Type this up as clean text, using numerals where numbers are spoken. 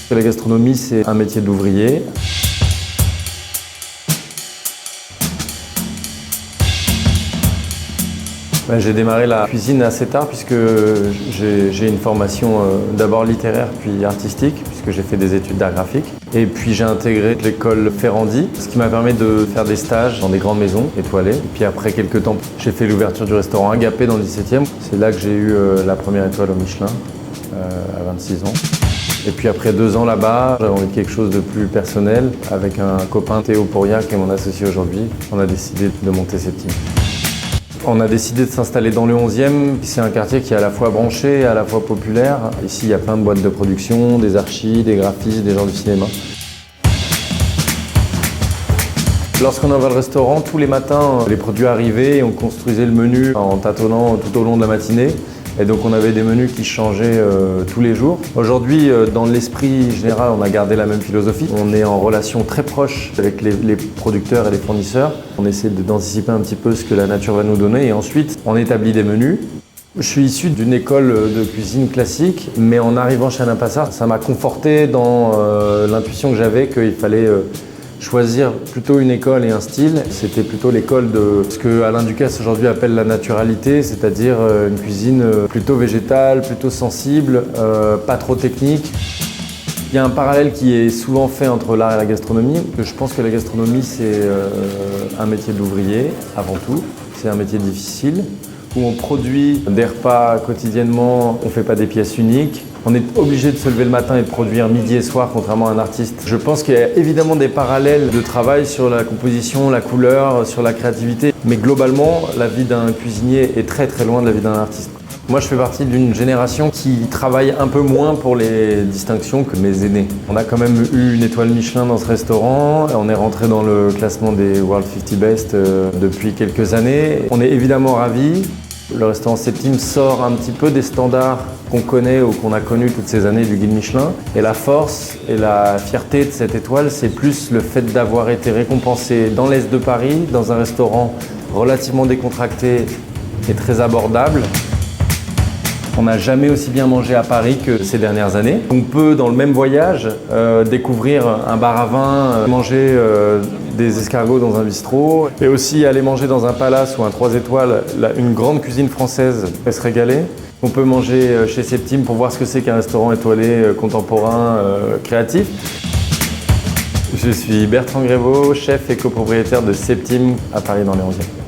La gastronomie, c'est un métier d'ouvrier. J'ai démarré la cuisine assez tard puisque j'ai une formation d'abord littéraire puis artistique puisque j'ai fait des études d'art graphique. Et puis j'ai intégré l'école Ferrandi, ce qui m'a permis de faire des stages dans des grandes maisons étoilées. Et puis après quelques temps, j'ai fait l'ouverture du restaurant Agapé dans le 17e. C'est là que j'ai eu la première étoile au Michelin à 26 ans. Et puis après 2 ans là-bas, j'avais envie de quelque chose de plus personnel. Avec un copain, Théo Pourriat, qui est mon associé aujourd'hui, on a décidé de monter Septime. On a décidé de s'installer dans le 11e. C'est un quartier qui est à la fois branché et à la fois populaire. Ici, il y a plein de boîtes de production, des archis, des graphistes, des gens du cinéma. Lorsqu'on ouvre le restaurant, tous les matins, les produits arrivaient et on construisait le menu en tâtonnant tout au long de la matinée. Et donc on avait des menus qui changeaient tous les jours. Aujourd'hui, dans l'esprit général, on a gardé la même philosophie. On est en relation très proche avec les producteurs et les fournisseurs. On essaie d'anticiper un petit peu ce que la nature va nous donner et ensuite on établit des menus. Je suis issu d'une école de cuisine classique, mais en arrivant chez Alain Passard, ça m'a conforté dans l'intuition que j'avais qu'il fallait choisir plutôt une école et un style. C'était plutôt l'école de ce que Alain Ducasse aujourd'hui appelle la naturalité, c'est-à-dire une cuisine plutôt végétale, plutôt sensible, pas trop technique. Il y a un parallèle qui est souvent fait entre l'art et la gastronomie. Je pense que la gastronomie, c'est un métier d'ouvrier avant tout. C'est un métier difficile où on produit des repas quotidiennement, on ne fait pas des pièces uniques. On est obligé de se lever le matin et de produire midi et soir, contrairement à un artiste. Je pense qu'il y a évidemment des parallèles de travail sur la composition, la couleur, sur la créativité. Mais globalement, la vie d'un cuisinier est très très loin de la vie d'un artiste. Moi, je fais partie d'une génération qui travaille un peu moins pour les distinctions que mes aînés. On a quand même eu une étoile Michelin dans ce restaurant. On est rentré dans le classement des World 50 Best depuis quelques années. On est évidemment ravis. Le restaurant Septime sort un petit peu des standards qu'on connaît ou qu'on a connus toutes ces années du guide Michelin. Et la force et la fierté de cette étoile, c'est plus le fait d'avoir été récompensé dans l'Est de Paris, dans un restaurant relativement décontracté et très abordable. On n'a jamais aussi bien mangé à Paris que ces dernières années. On peut, dans le même voyage, découvrir un bar à vin, manger des escargots dans un bistrot et aussi aller manger dans un palace ou un 3 étoiles, une grande cuisine française et se régaler. On peut manger chez Septime pour voir ce que c'est qu'un restaurant étoilé contemporain créatif. Je suis Bertrand Grévaux, chef et copropriétaire de Septime à Paris dans les 11e.